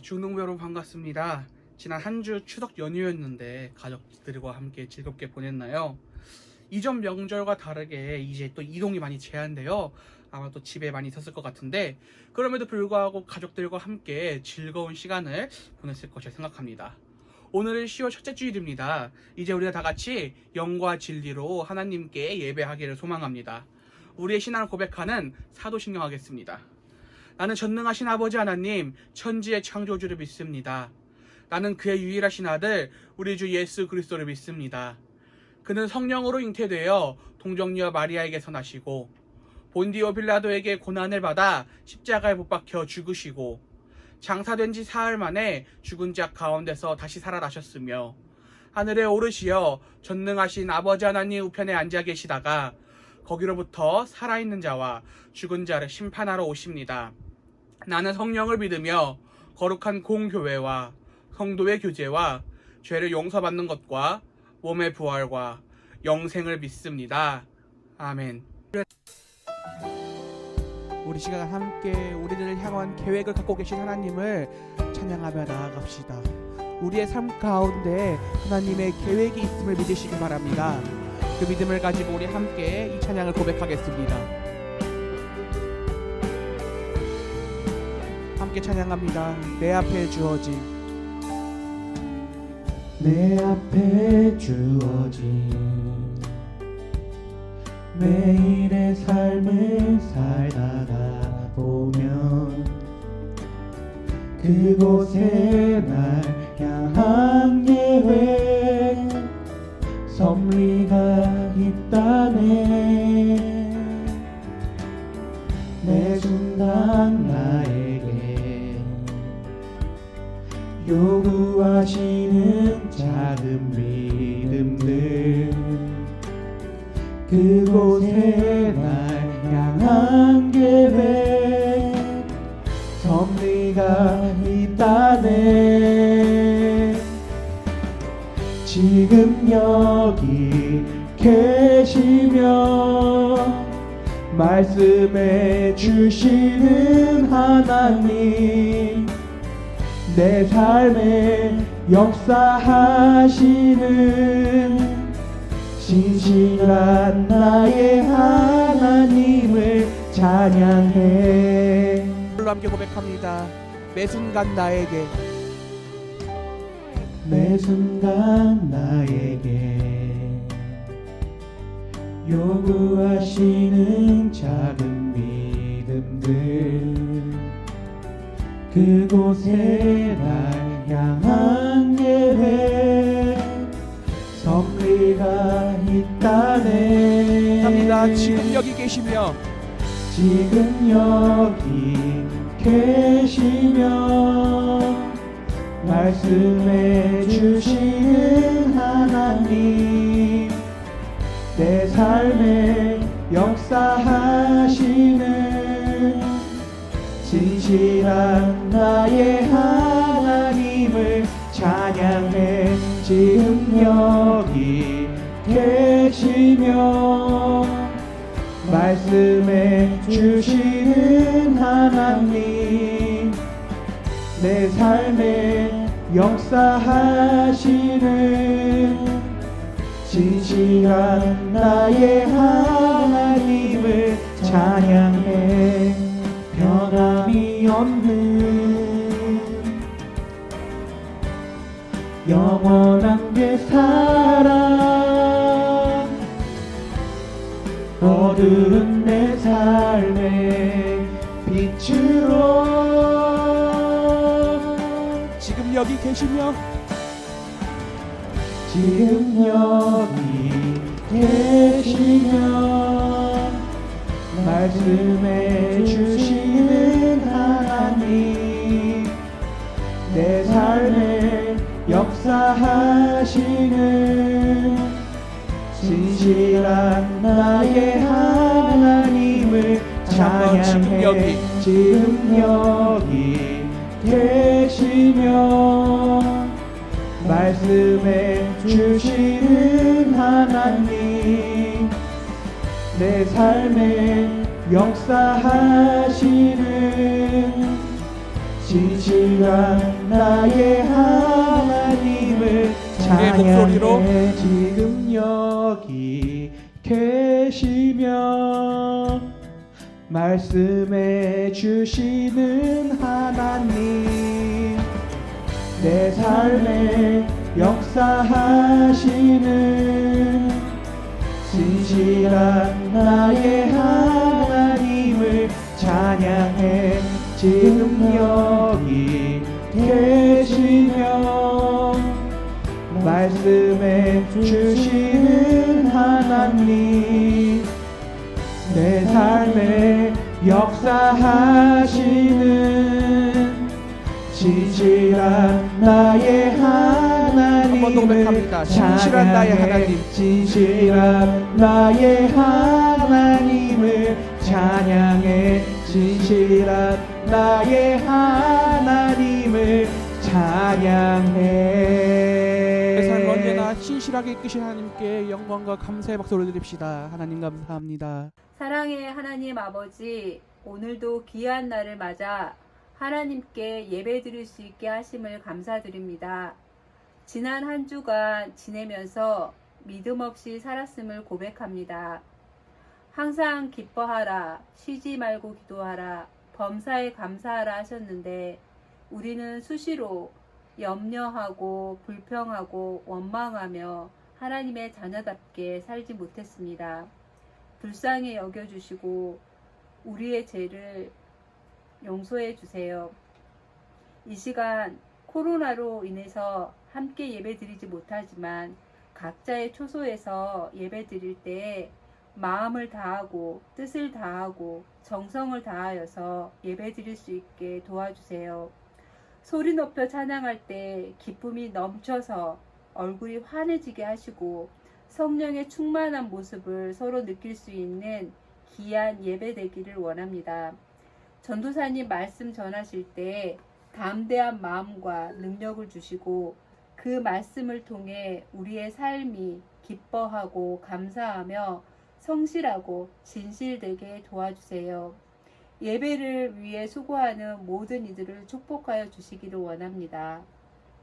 중농부 여러분 반갑습니다. 지난 한 주 추석 연휴였는데 가족들과 함께 즐겁게 보냈나요? 이전 명절과 다르게 이제 또 이동이 많이 제한되어 아마 또 집에 많이 있었을 것 같은데, 그럼에도 불구하고 가족들과 함께 즐거운 시간을 보냈을 것이라 생각합니다. 오늘은 10월 첫째 주일입니다. 이제 우리가 다 같이 영과 진리로 하나님께 예배하기를 소망합니다. 우리의 신앙을 고백하는 사도신경 하겠습니다. 나는 전능하신 아버지 하나님, 천지의 창조주를 믿습니다. 나는 그의 유일하신 아들, 우리 주 예수 그리스도를 믿습니다. 그는 성령으로 잉태되어 동정녀 마리아에게서 나시고 본디오 빌라도에게 고난을 받아 십자가에 못 박혀 죽으시고 장사된 지 사흘 만에 죽은 자 가운데서 다시 살아나셨으며 하늘에 오르시어 전능하신 아버지 하나님 우편에 앉아 계시다가 거기로부터 살아있는 자와 죽은 자를 심판하러 오십니다. 나는 성령을 믿으며 거룩한 공교회와 성도의 교제와 죄를 용서받는 것과 몸의 부활과 영생을 믿습니다. 아멘. 우리 시간 함께 우리들을 향한 계획을 갖고 계신 하나님을 찬양하며 나아갑시다. 우리의 삶 가운데 하나님의 계획이 있음을 믿으시기 바랍니다. 그 믿음을 가지고 우리 함께 이 찬양을 고백하겠습니다. 함께 찬양합니다. 내 앞에 주어진, 내 앞에 주어진 매일의 삶을 살다가 보면 그곳에 날 향한 계획 섭리가 있다네. 매 순간 나에게 요구하시는 작은 믿음들, 그곳에 날 향한 계획 섭리가 있다네. 지금 여기 계시며 말씀해 주시는 하나님, 내 삶에 역사하시는 신실한 나의 하나님을 찬양해. 우리 함께 고백합니다. 매 순간 나에게, 매 순간 나에게 요구하시는 작은 믿음들, 그곳에 날 향한 계획 섭리가 있다네. 합니다. 지금 여기 계시며, 지금 여기 계시며 말씀해 주시는 하나님, 내 삶에 역사하시는 진실한 나의 하나님을 찬양해. 지금 여기 계시며 말씀해 주시는 하나님, 내 삶에 역사하시는 진실한 나의 하나님을 찬양해. 변함이 없는 영원한 그 사랑, 어두운 내 삶의 빛으로 지금 여기 계시며, 지금 여기 계시며 말씀해 주시는 하나님, 내 삶에 역사하시는 진실한 나의 하나님을 찬양해. 지금 여기 계시며 말씀해 주시는 하나님, 내 삶에 역사하시는 진실한 나의 하나님을 목소리로. 찬양해. 지금 여기 계시며 말씀해 주시는 하나님, 내 삶에 역사하시는 진실한 나의 하나님을 찬양해. 지금 여기 계시며 말씀해 주시는 하나님, 내 삶에 역사하시는 진실한 나의 한번 더 고백합니다. 하나님을 진실한 나의 찬양해. 하나님. 진실한 나의 하나님을 찬양해. 진실한 나의 하나님을 찬양해. 내 삶을 언제나 신실하게 이끄신 하나님께 영광과 감사의 박수를 드립시다. 하나님 감사합니다. 사랑의 하나님 아버지, 오늘도 귀한 날을 맞아 하나님께 예배드릴 수 있게 하심을 감사드립니다. 지난 한 주간 지내면서 믿음 없이 살았음을 고백합니다. 항상 기뻐하라, 쉬지 말고 기도하라, 범사에 감사하라 하셨는데 우리는 수시로 염려하고 불평하고 원망하며 하나님의 자녀답게 살지 못했습니다. 불쌍히 여겨주시고 우리의 죄를 용서해 주세요. 이 시간 코로나로 인해서 함께 예배 드리지 못하지만 각자의 초소에서 예배 드릴 때 마음을 다하고 뜻을 다하고 정성을 다하여서 예배 드릴 수 있게 도와주세요. 소리 높여 찬양할 때 기쁨이 넘쳐서 얼굴이 환해지게 하시고 성령의 충만한 모습을 서로 느낄 수 있는 귀한 예배 되기를 원합니다. 전도사님 말씀 전하실 때 담대한 마음과 능력을 주시고 그 말씀을 통해 우리의 삶이 기뻐하고 감사하며 성실하고 진실되게 도와주세요. 예배를 위해 수고하는 모든 이들을 축복하여 주시기를 원합니다.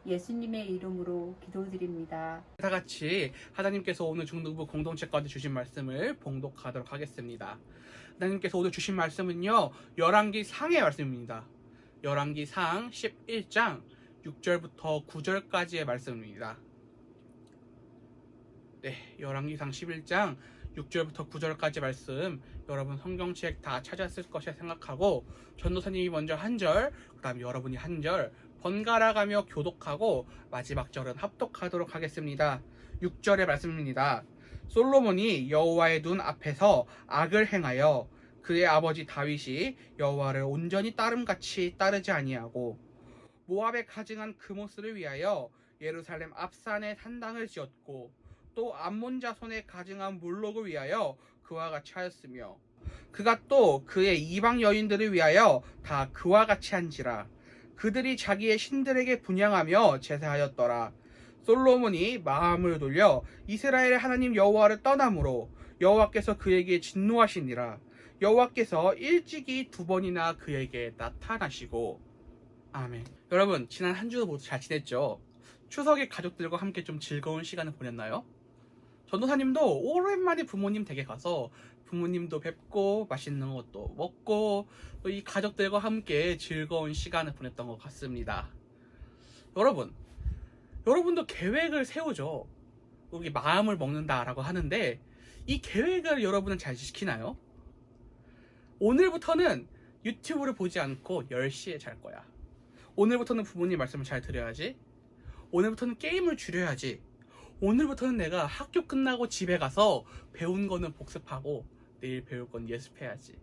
예수님의 이름으로 기도드립니다. 다 같이 하나님께서 오늘 중등부 공동체까지 주신 말씀을 봉독하도록 하겠습니다. 하나님께서 오늘 주신 말씀은요, 열왕기 상의 말씀입니다. 열왕기 상 11장 6절부터 9절까지의 말씀입니다. 네, 열왕기상 11장 6절부터 9절까지 말씀 여러분 성경책 다 찾았을 것이라 생각하고 전도사님이 먼저 한 절, 그 다음 여러분이 한 절 번갈아가며 교독하고 마지막 절은 합독하도록 하겠습니다. 6절의 말씀입니다. 솔로몬이 여호와의 눈 앞에서 악을 행하여 그의 아버지 다윗이 여호와를 온전히 따름같이 따르지 아니하고 모압에 가증한 그모스를 위하여 예루살렘 앞산에 산당을 지었고 또 암몬 자손에 가증한 몰록을 위하여 그와 같이 하였으며 그가 또 그의 이방 여인들을 위하여 다 그와 같이 한지라. 그들이 자기의 신들에게 분향하며 제사하였더라. 솔로몬이 마음을 돌려 이스라엘의 하나님 여호와를 떠남으로 여호와께서 그에게 진노하시니라. 여호와께서 일찍이 2번이나 그에게 나타나시고. 아멘. 여러분, 지난 한 주도 모두 잘 지냈죠? 추석에 가족들과 함께 좀 즐거운 시간을 보냈나요? 전도사님도 오랜만에 부모님 댁에 가서 부모님도 뵙고 맛있는 것도 먹고 또 이 가족들과 함께 즐거운 시간을 보냈던 것 같습니다. 여러분도 계획을 세우죠. 여기 마음을 먹는다라고 하는데 이 계획을 여러분은 잘 지키나요? 오늘부터는 유튜브를 보지 않고 10시에 잘 거야. 오늘부터는 부모님 말씀을 잘 들어야지. 오늘부터는 게임을 줄여야지. 오늘부터는 내가 학교 끝나고 집에 가서 배운 거는 복습하고 내일 배울 건 예습해야지.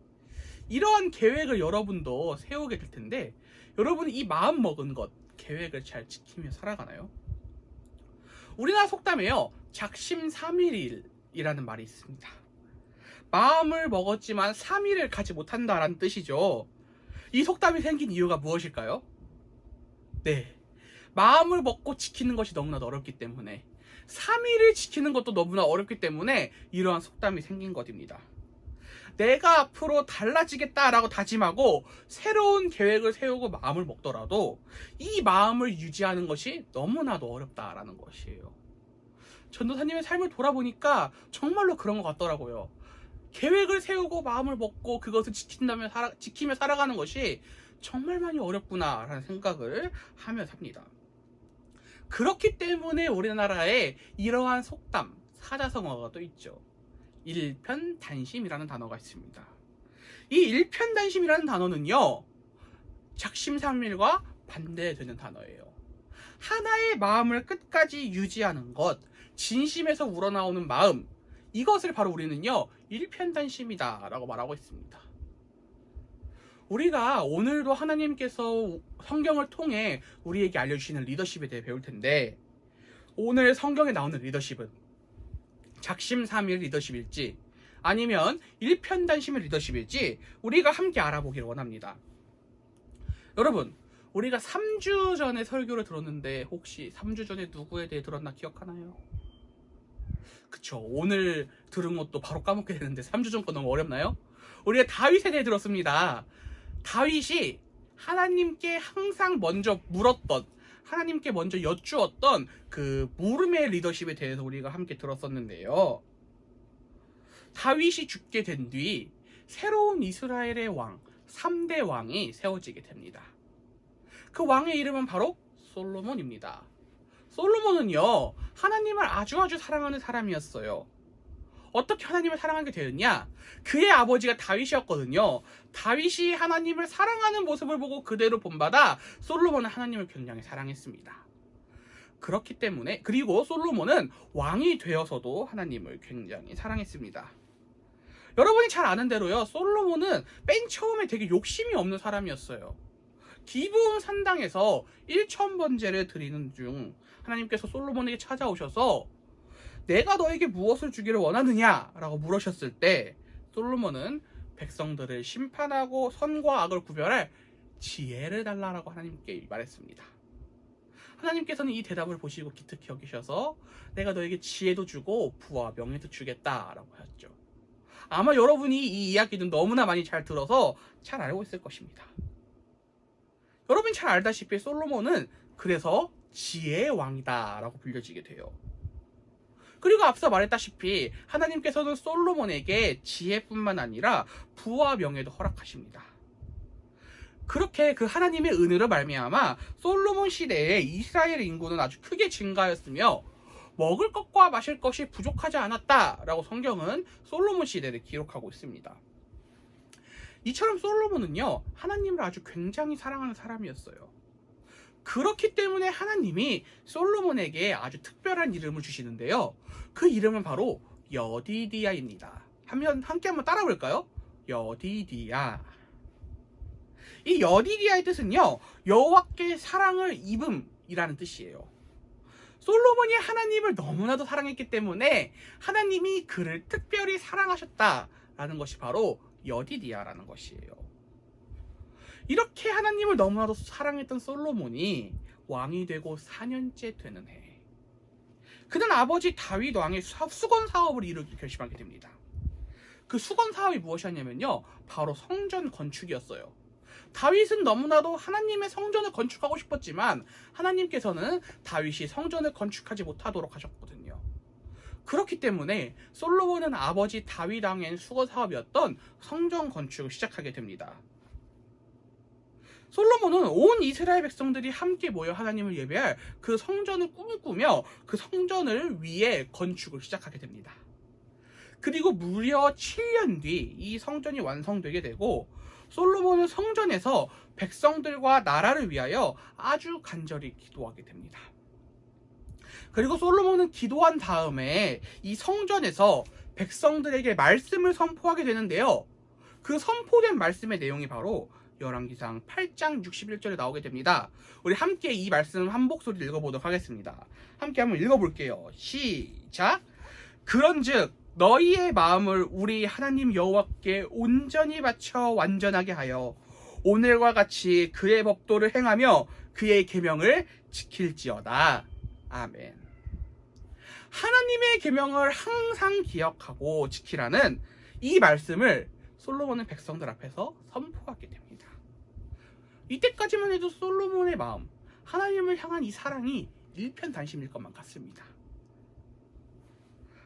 이러한 계획을 여러분도 세우게 될 텐데 여러분이 이 마음 먹은 것, 계획을 잘 지키며 살아가나요? 우리나라 속담에요, 작심삼일이라는 말이 있습니다. 마음을 먹었지만 3일을 가지 못한다라는 뜻이죠. 이 속담이 생긴 이유가 무엇일까요? 네, 마음을 먹고 지키는 것이 너무나 어렵기 때문에 3일을 지키는 것도 너무나 어렵기 때문에 이러한 속담이 생긴 것입니다. 내가 앞으로 달라지겠다라고 다짐하고 새로운 계획을 세우고 마음을 먹더라도 이 마음을 유지하는 것이 너무나도 어렵다라는 것이에요. 전도사님의 삶을 돌아보니까 정말로 그런 것 같더라고요. 계획을 세우고 마음을 먹고 그것을 지키며 살아가는 것이 정말 많이 어렵구나라는 생각을 하며 삽니다. 그렇기 때문에 우리나라에 이러한 속담, 사자성어가 또 있죠. 일편단심이라는 단어가 있습니다. 이 일편단심이라는 단어는요, 작심삼일과 반대되는 단어예요. 하나의 마음을 끝까지 유지하는 것, 진심에서 우러나오는 마음, 이것을 바로 우리는요, 일편단심이다 라고 말하고 있습니다. 우리가 오늘도 하나님께서 성경을 통해 우리에게 알려주시는 리더십에 대해 배울 텐데, 오늘 성경에 나오는 리더십은 작심삼일 리더십일지 아니면 일편단심의 리더십일지 우리가 함께 알아보기를 원합니다. 여러분, 우리가 3주 전에 설교를 들었는데 혹시 3주 전에 누구에 대해 들었나 기억하나요? 그쵸, 오늘 들은 것도 바로 까먹게 되는데 3주 전 거 너무 어렵나요? 우리가 다윗에 대해 들었습니다. 다윗이 하나님께 항상 먼저 물었던, 하나님께 먼저 여쭈었던 그 물음의 리더십에 대해서 우리가 함께 들었었는데요. 다윗이 죽게 된 뒤 새로운 이스라엘의 왕, 3대 왕이 세워지게 됩니다. 그 왕의 이름은 바로 솔로몬입니다. 솔로몬은요, 하나님을 아주 사랑하는 사람이었어요. 어떻게 하나님을 사랑하게 되었냐? 그의 아버지가 다윗이었거든요. 다윗이 하나님을 사랑하는 모습을 보고 그대로 본받아 솔로몬은 하나님을 굉장히 사랑했습니다. 그렇기 때문에, 그리고 솔로몬은 왕이 되어서도 하나님을 굉장히 사랑했습니다. 여러분이 잘 아는 대로요, 솔로몬은 맨 처음에 되게 욕심이 없는 사람이었어요. 기브온 산당에서 1000번제를 드리는 중 하나님께서 솔로몬에게 찾아오셔서 내가 너에게 무엇을 주기를 원하느냐? 라고 물으셨을 때 솔로몬은 백성들을 심판하고 선과 악을 구별할 지혜를 달라라고 하나님께 말했습니다. 하나님께서는 이 대답을 보시고 기특히 여기셔서 내가 너에게 지혜도 주고 부와 명예도 주겠다라고 하셨죠. 아마 여러분이 이 이야기는 너무나 많이 잘 들어서 잘 알고 있을 것입니다. 여러분이 잘 알다시피 솔로몬은 그래서 지혜의 왕이다 라고 불려지게 돼요. 그리고 앞서 말했다시피 하나님께서는 솔로몬에게 지혜뿐만 아니라 부와 명예도 허락하십니다. 그렇게 그 하나님의 은혜로 말미암아 솔로몬 시대에 이스라엘 인구는 아주 크게 증가하였으며 먹을 것과 마실 것이 부족하지 않았다라고 성경은 솔로몬 시대를 기록하고 있습니다. 이처럼 솔로몬은요, 하나님을 아주 굉장히 사랑하는 사람이었어요. 그렇기 때문에 하나님이 솔로몬에게 아주 특별한 이름을 주시는데요. 그 이름은 바로 여디디야입니다. 함께 한번 따라 볼까요? 여디디야. 이 여디디야의 뜻은요, 여호와께 사랑을 입음이라는 뜻이에요. 솔로몬이 하나님을 너무나도 사랑했기 때문에 하나님이 그를 특별히 사랑하셨다라는 것이 바로 여디디야라는 것이에요. 이렇게 하나님을 너무나도 사랑했던 솔로몬이 왕이 되고 4년째 되는 해, 그는 아버지 다윗 왕의 수건 사업을 이루기 결심하게 됩니다. 그 수건 사업이 무엇이었냐면요, 바로 성전 건축이었어요. 다윗은 너무나도 하나님의 성전을 건축하고 싶었지만 하나님께서는 다윗이 성전을 건축하지 못하도록 하셨거든요. 그렇기 때문에 솔로몬은 아버지 다윗 왕의 수건 사업이었던 성전 건축을 시작하게 됩니다. 솔로몬은 온 이스라엘 백성들이 함께 모여 하나님을 예배할 그 성전을 꿈꾸며 그 성전을 위해 건축을 시작하게 됩니다. 그리고 무려 7년 뒤 이 성전이 완성되게 되고 솔로몬은 성전에서 백성들과 나라를 위하여 아주 간절히 기도하게 됩니다. 그리고 솔로몬은 기도한 다음에 이 성전에서 백성들에게 말씀을 선포하게 되는데요. 그 선포된 말씀의 내용이 바로 열왕기상 8장 61절에 나오게 됩니다. 우리 함께 이 말씀 한 목소리 읽어보도록 하겠습니다. 함께 한번 읽어볼게요. 시작! 그런즉 너희의 마음을 우리 하나님 여호와께 온전히 바쳐 완전하게 하여 오늘과 같이 그의 법도를 행하며 그의 계명을 지킬지어다. 아멘. 하나님의 계명을 항상 기억하고 지키라는 이 말씀을 솔로몬은 백성들 앞에서 선포하게 됩니다. 이때까지만 해도 솔로몬의 마음, 하나님을 향한 이 사랑이 일편단심일 것만 같습니다.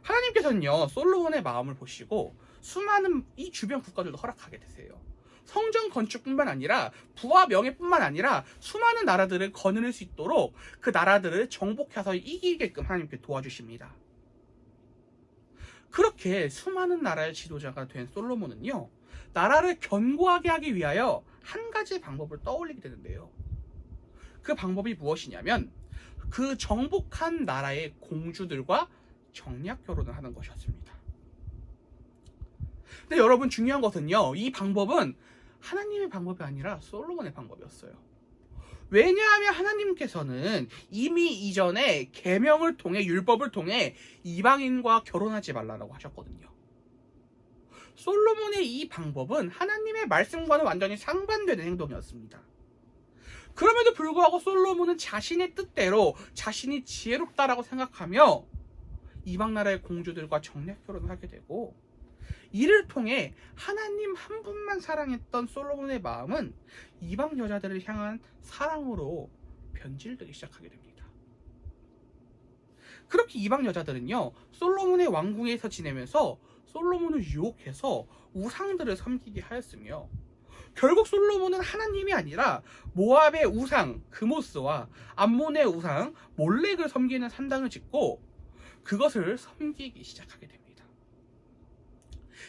하나님께서는요, 솔로몬의 마음을 보시고 수많은 이 주변 국가들도 허락하게 되세요. 성전 건축뿐만 아니라 부와 명예뿐만 아니라 수많은 나라들을 거느릴 수 있도록 그 나라들을 정복해서 이기게끔 하나님께 도와주십니다. 그렇게 수많은 나라의 지도자가 된 솔로몬은요, 나라를 견고하게 하기 위하여 한 가지 방법을 떠올리게 되는데요. 그 방법이 무엇이냐면 그 정복한 나라의 공주들과 정략 결혼을 하는 것이었습니다. 근데 여러분, 중요한 것은요, 이 방법은 하나님의 방법이 아니라 솔로몬의 방법이었어요. 왜냐하면 하나님께서는 이미 이전에 계명을 통해, 율법을 통해 이방인과 결혼하지 말라고 하셨거든요. 솔로몬의 이 방법은 하나님의 말씀과는 완전히 상반되는 행동이었습니다. 그럼에도 불구하고 솔로몬은 자신의 뜻대로 자신이 지혜롭다라고 생각하며 이방 나라의 공주들과 정략 결혼을 하게 되고, 이를 통해 하나님 한 분만 사랑했던 솔로몬의 마음은 이방 여자들을 향한 사랑으로 변질되기 시작하게 됩니다. 그렇게 이방 여자들은요, 솔로몬의 왕궁에서 지내면서 솔로몬을 유혹해서 우상들을 섬기게 하였으며, 결국 솔로몬은 하나님이 아니라 모압의 우상 그모스와 암몬의 우상 몰렉을 섬기는 산당을 짓고 그것을 섬기기 시작하게 됩니다.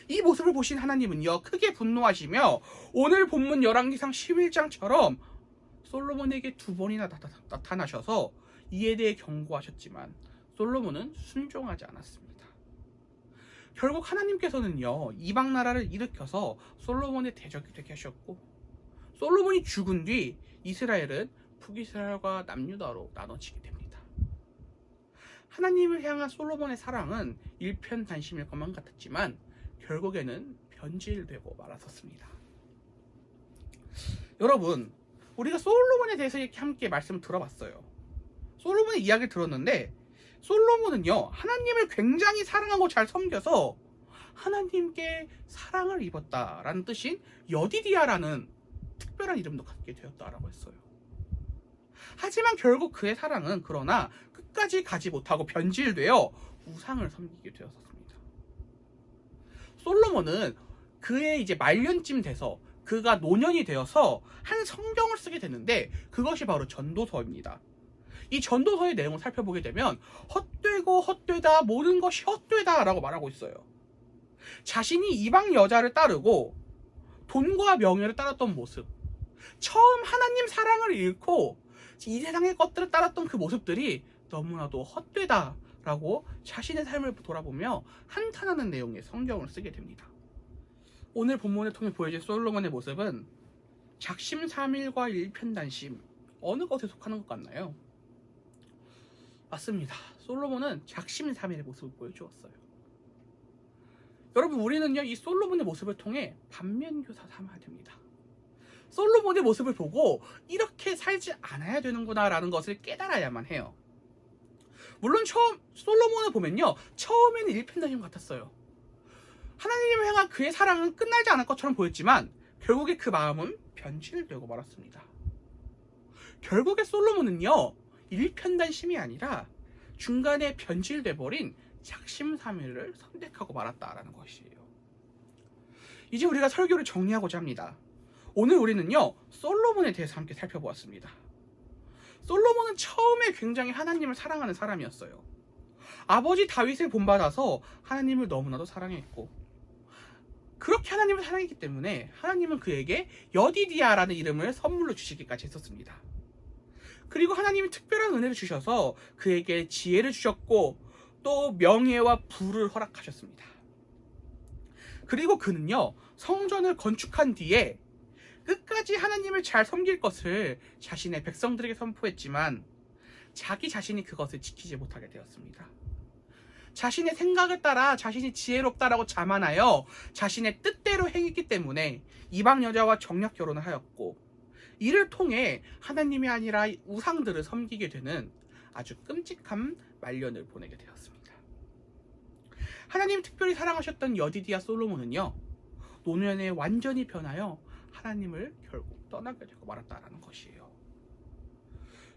이 모습을 보신 하나님은요, 크게 분노하시며 오늘 본문 열왕기상 11장처럼 솔로몬에게 2번이나 나타나셔서 이에 대해 경고하셨지만 솔로몬은 순종하지 않았습니다. 결국 하나님께서는요, 이방 나라를 일으켜서 솔로몬의 대적이 되게 하셨고, 솔로몬이 죽은 뒤 이스라엘은 북이스라엘과 남유다로 나눠지게 됩니다. 하나님을 향한 솔로몬의 사랑은 일편단심일 것만 같았지만 결국에는 변질되고 말았었습니다. 여러분, 우리가 솔로몬에 대해서 이렇게 함께 말씀을 들어봤어요. 솔로몬의 이야기를 들었는데 솔로몬은요, 하나님을 굉장히 사랑하고 잘 섬겨서 하나님께 사랑을 입었다라는 뜻인 여디디아라는 특별한 이름도 갖게 되었다라고 했어요. 하지만 결국 그의 사랑은 그러나 끝까지 가지 못하고 변질되어 우상을 섬기게 되었습니다. 솔로몬은 그의 이제 말년쯤 돼서 그가 노년이 되어서 한 성경을 쓰게 되는데 그것이 바로 전도서입니다. 이 전도서의 내용을 살펴보게 되면 헛되고 헛되다, 모든 것이 헛되다 라고 말하고 있어요. 자신이 이방 여자를 따르고 돈과 명예를 따랐던 모습, 처음 하나님 사랑을 잃고 이 세상의 것들을 따랐던 그 모습들이 너무나도 헛되다 라고 자신의 삶을 돌아보며 한탄하는 내용의 성경을 쓰게 됩니다. 오늘 본문을 통해 보여줄 솔로몬의 모습은 작심삼일과 일편단심, 어느 것에 속하는 것 같나요? 맞습니다. 솔로몬은 작심삼일의 모습을 보여주었어요. 여러분, 우리는요, 이 솔로몬의 모습을 통해 반면교사 삼아야 됩니다. 솔로몬의 모습을 보고 이렇게 살지 않아야 되는구나 라는 것을 깨달아야만 해요. 물론 솔로몬을 보면요, 처음에는 일편단심 같았어요. 하나님을 향한 그의 사랑은 끝나지 않을 것처럼 보였지만 결국에 그 마음은 변질되고 말았습니다. 결국에 솔로몬은요, 일편단심이 아니라 중간에 변질돼 버린 작심삼일을 선택하고 말았다라는 것이에요. 이제 우리가 설교를 정리하고자 합니다. 오늘 우리는요, 솔로몬에 대해서 함께 살펴보았습니다. 솔로몬은 처음에 굉장히 하나님을 사랑하는 사람이었어요. 아버지 다윗을 본받아서 하나님을 너무나도 사랑했고, 그렇게 하나님을 사랑했기 때문에 하나님은 그에게 여디디아라는 이름을 선물로 주시기까지 했었습니다. 그리고 하나님이 특별한 은혜를 주셔서 그에게 지혜를 주셨고 또 명예와 부를 허락하셨습니다. 그리고 그는요, 성전을 건축한 뒤에 끝까지 하나님을 잘 섬길 것을 자신의 백성들에게 선포했지만 자기 자신이 그것을 지키지 못하게 되었습니다. 자신의 생각을 따라 자신이 지혜롭다라고 자만하여 자신의 뜻대로 행했기 때문에 이방 여자와 정략 결혼을 하였고, 이를 통해 하나님이 아니라 우상들을 섬기게 되는 아주 끔찍한 말년을 보내게 되었습니다. 하나님 특별히 사랑하셨던 여디디아 솔로몬은요, 노년에 완전히 변하여 하나님을 결국 떠나게 되고 말았다라는 것이에요.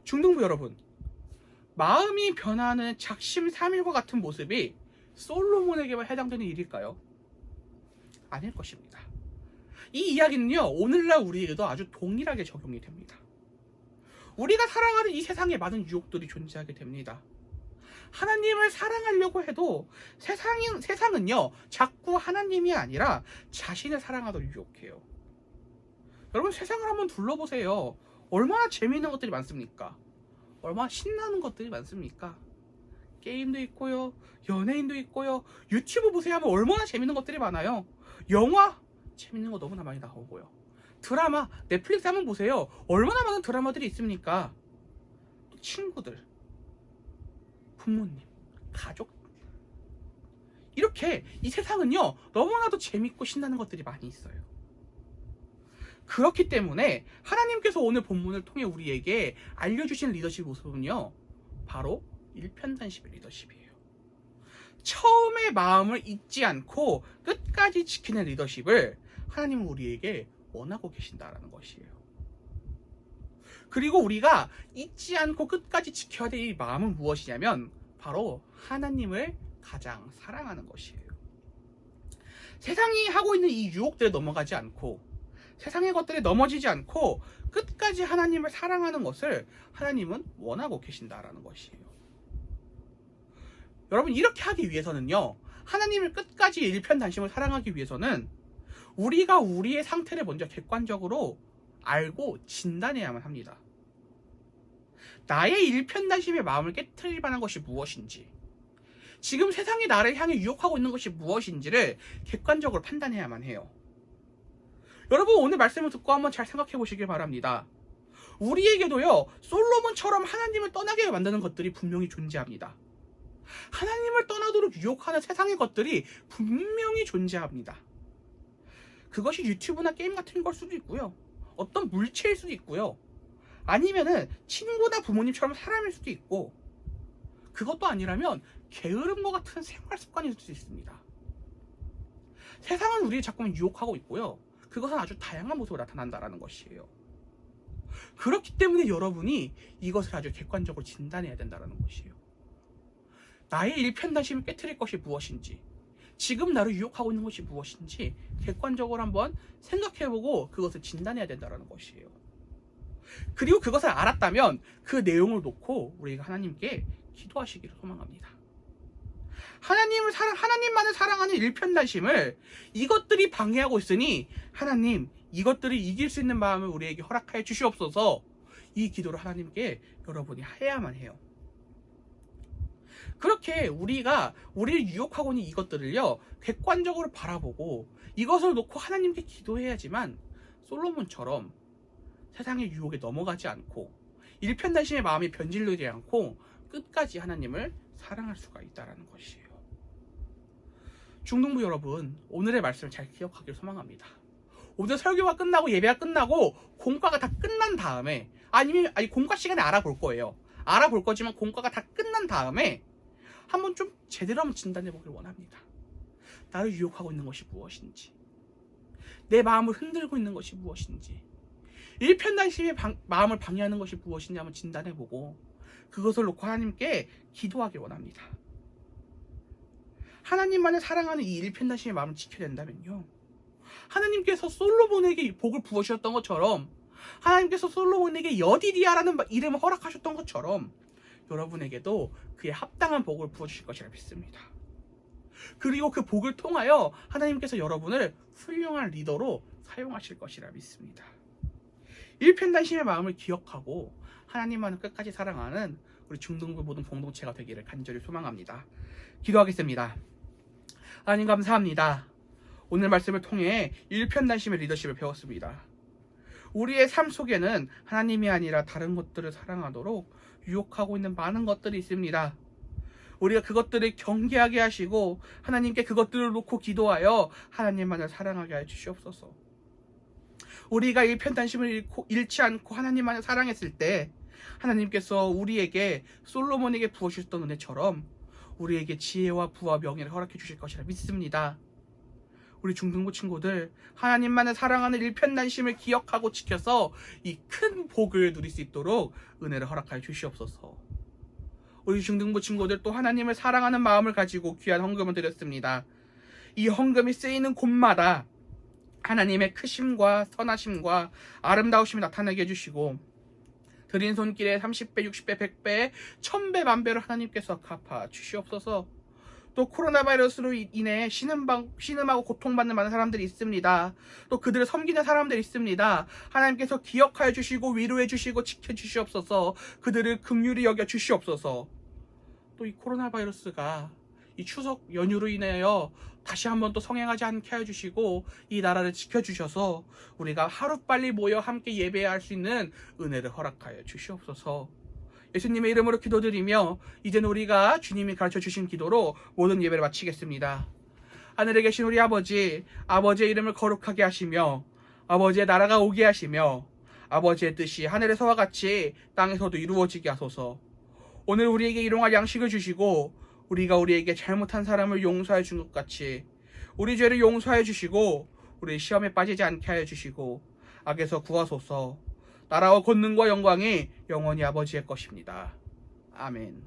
중등부 여러분, 마음이 변하는 작심삼일과 같은 모습이 솔로몬에게만 해당되는 일일까요? 아닐 것입니다. 이 이야기는요, 오늘날 우리에게도 아주 동일하게 적용이 됩니다. 우리가 살아가는 이 세상에 많은 유혹들이 존재하게 됩니다. 하나님을 사랑하려고 해도 세상은요, 자꾸 하나님이 아니라 자신을 사랑하도록 유혹해요. 여러분, 세상을 한번 둘러보세요. 얼마나 재미있는 것들이 많습니까? 얼마나 신나는 것들이 많습니까? 게임도 있고요, 연예인도 있고요, 유튜브 보세요 하면 얼마나 재밌는 것들이 많아요. 영화 재밌는 거 너무나 많이 나오고요. 드라마, 넷플릭스 한번 보세요. 얼마나 많은 드라마들이 있습니까? 또 친구들, 부모님, 가족, 이렇게 이 세상은요, 너무나도 재밌고 신나는 것들이 많이 있어요. 그렇기 때문에 하나님께서 오늘 본문을 통해 우리에게 알려주신 리더십 모습은요, 바로 일편단심의 리더십이에요. 처음의 마음을 잊지 않고 끝까지 지키는 리더십을 하나님은 우리에게 원하고 계신다라는 것이에요. 그리고 우리가 잊지 않고 끝까지 지켜야 될 이 마음은 무엇이냐면 바로 하나님을 가장 사랑하는 것이에요. 세상이 하고 있는 이 유혹들에 넘어가지 않고 세상의 것들에 넘어지지 않고 끝까지 하나님을 사랑하는 것을 하나님은 원하고 계신다라는 것이에요. 여러분, 이렇게 하기 위해서는요, 하나님을 끝까지 일편단심을 사랑하기 위해서는 우리가 우리의 상태를 먼저 객관적으로 알고 진단해야만 합니다. 나의 일편단심의 마음을 깨트릴 만한 것이 무엇인지, 지금 세상이 나를 향해 유혹하고 있는 것이 무엇인지를 객관적으로 판단해야만 해요. 여러분, 오늘 말씀을 듣고 한번 잘 생각해 보시길 바랍니다. 우리에게도요, 솔로몬처럼 하나님을 떠나게 만드는 것들이 분명히 존재합니다. 하나님을 떠나도록 유혹하는 세상의 것들이 분명히 존재합니다. 그것이 유튜브나 게임 같은 걸 수도 있고요, 어떤 물체일 수도 있고요, 아니면은 친구나 부모님처럼 사람일 수도 있고, 그것도 아니라면 게으름과 같은 생활 습관일 수도 있습니다. 세상은 우리를 자꾸만 유혹하고 있고요, 그것은 아주 다양한 모습으로 나타난다는 것이에요. 그렇기 때문에 여러분이 이것을 아주 객관적으로 진단해야 된다는 것이에요. 나의 일편단심을 깨트릴 것이 무엇인지, 지금 나를 유혹하고 있는 것이 무엇인지 객관적으로 한번 생각해보고 그것을 진단해야 된다는 것이에요. 그리고 그것을 알았다면 그 내용을 놓고 우리가 하나님께 기도하시기를 소망합니다. 하나님만을 사랑하는 일편단심을 이것들이 방해하고 있으니 하나님, 이것들을 이길 수 있는 마음을 우리에게 허락하여 주시옵소서. 이 기도를 하나님께 여러분이 해야만 해요. 그렇게 우리가 우리를 유혹하고 있는 이것들을요, 객관적으로 바라보고 이것을 놓고 하나님께 기도해야지만 솔로몬처럼 세상의 유혹에 넘어가지 않고 일편단심의 마음이 변질되지 않고 끝까지 하나님을 사랑할 수가 있다는 것이에요. 중등부 여러분, 오늘의 말씀을 잘 기억하길 소망합니다. 오늘 설교가 끝나고 예배가 끝나고 공과가 다 끝난 다음에 공과 시간에 알아볼 거예요. 알아볼 거지만 공과가 다 끝난 다음에 한번 좀 제대로 한번 진단해 보길 원합니다. 나를 유혹하고 있는 것이 무엇인지, 내 마음을 흔들고 있는 것이 무엇인지, 일편단심의 마음을 방해하는 것이 무엇인지 한번 진단해 보고 그것을 놓고 하나님께 기도하길 원합니다. 하나님만을 사랑하는 이 일편단심의 마음을 지켜야 된다면요, 하나님께서 솔로몬에게 복을 부어주셨던 것처럼, 하나님께서 솔로몬에게 여디디아라는 이름을 허락하셨던 것처럼 여러분에게도 그에 합당한 복을 부어주실 것이라 믿습니다. 그리고 그 복을 통하여 하나님께서 여러분을 훌륭한 리더로 사용하실 것이라 믿습니다. 일편단심의 마음을 기억하고 하나님만을 끝까지 사랑하는 우리 중등부 모든 공동체가 되기를 간절히 소망합니다. 기도하겠습니다. 하나님, 감사합니다. 오늘 말씀을 통해 일편단심의 리더십을 배웠습니다. 우리의 삶 속에는 하나님이 아니라 다른 것들을 사랑하도록 유혹하고 있는 많은 것들이 있습니다. 우리가 그것들을 경계하게 하시고 하나님께 그것들을 놓고 기도하여 하나님만을 사랑하게 하여 주시옵소서. 우리가 일편단심을 잃지 않고 하나님만을 사랑했을 때 하나님께서 우리에게 솔로몬에게 부어주셨던 은혜처럼 우리에게 지혜와 부와 명예를 허락해 주실 것이라 믿습니다. 우리 중등부 친구들 하나님만을 사랑하는 일편단심을 기억하고 지켜서 이 큰 복을 누릴 수 있도록 은혜를 허락하여 주시옵소서. 우리 중등부 친구들 또 하나님을 사랑하는 마음을 가지고 귀한 헌금을 드렸습니다. 이 헌금이 쓰이는 곳마다 하나님의 크심과 선하심과 아름다우심을 나타나게 해주시고 드린 손길에 30배, 60배, 100배, 1000배, 만배로 하나님께서 갚아 주시옵소서. 또 코로나 바이러스로 인해 신음하고 고통받는 많은 사람들이 있습니다. 또 그들을 섬기는 사람들이 있습니다. 하나님께서 기억하여 주시고 위로해 주시고 지켜주시옵소서. 그들을 긍휼히 여겨 주시옵소서. 또 이 코로나 바이러스가 이 추석 연휴로 인하여 다시 한번 또 성행하지 않게 하여 주시고 이 나라를 지켜주셔서 우리가 하루빨리 모여 함께 예배할 수 있는 은혜를 허락하여 주시옵소서. 예수님의 이름으로 기도드리며 이제는 우리가 주님이 가르쳐 주신 기도로 모든 예배를 마치겠습니다. 하늘에 계신 우리 아버지, 아버지의 이름을 거룩하게 하시며 아버지의 나라가 오게 하시며 아버지의 뜻이 하늘에서와 같이 땅에서도 이루어지게 하소서. 오늘 우리에게 일용할 양식을 주시고 우리가 우리에게 잘못한 사람을 용서해 준 것 같이 우리 죄를 용서해 주시고 우리 시험에 빠지지 않게 하여 주시고 악에서 구하소서. 나라와 권능과 영광이 영원히 아버지의 것입니다. 아멘.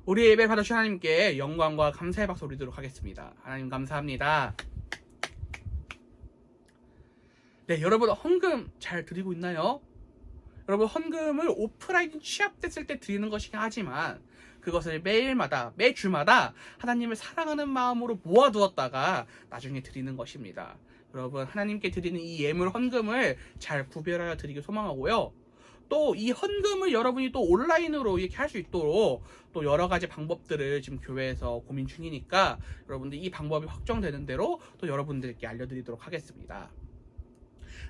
우리의 예배를 받으신 하나님께 영광과 감사의 박수 올리도록 하겠습니다. 하나님 감사합니다. 네, 여러분 헌금 잘 드리고 있나요? 여러분 헌금을 오프라인 취합됐을 때 드리는 것이긴 하지만 그것을 매일마다 매주마다 하나님을 사랑하는 마음으로 모아두었다가 나중에 드리는 것입니다. 여러분 하나님께 드리는 이 예물 헌금을 잘 구별하여 드리길 소망하고요. 또 이 헌금을 여러분이 또 온라인으로 이렇게 할 수 있도록 또 여러 가지 방법들을 지금 교회에서 고민 중이니까 여러분들 이 방법이 확정되는 대로 또 여러분들께 알려드리도록 하겠습니다.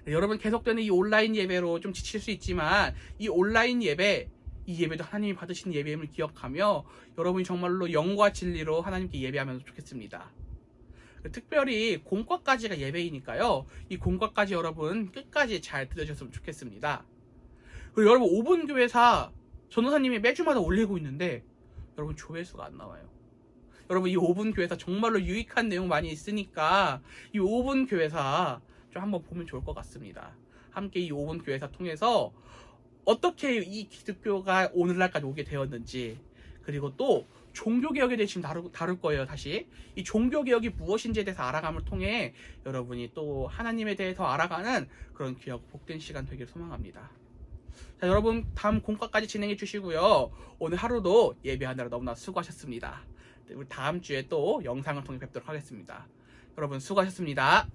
네, 여러분 계속되는 이 온라인 예배로 좀 지칠 수 있지만 이 온라인 예배, 이 예배도 하나님이 받으신 예배임을 기억하며 여러분이 정말로 영과 진리로 하나님께 예배하면 좋겠습니다. 특별히 공과까지가 예배이니까요. 이 공과까지 여러분 끝까지 잘 들으셨으면 좋겠습니다. 그리고 여러분 5분 교회사 전도사님이 매주마다 올리고 있는데 여러분 조회수가 안 나와요. 여러분 이 5분 교회사 정말로 유익한 내용 많이 있으니까 이 5분 교회사 좀 한번 보면 좋을 것 같습니다. 함께 이 5분 교회사 통해서 어떻게 이 기독교가 오늘날까지 오게 되었는지 그리고 또 종교개혁에 대해 지금 다룰 거예요. 다시 이 종교개혁이 무엇인지에 대해서 알아감을 통해 여러분이 또 하나님에 대해 더 알아가는 그런 귀하고 복된 시간 되길 소망합니다. 자, 여러분 다음 공과까지 진행해 주시고요. 오늘 하루도 예배하느라 너무나 수고하셨습니다. 우리 다음 주에 또 영상을 통해 뵙도록 하겠습니다. 여러분 수고하셨습니다.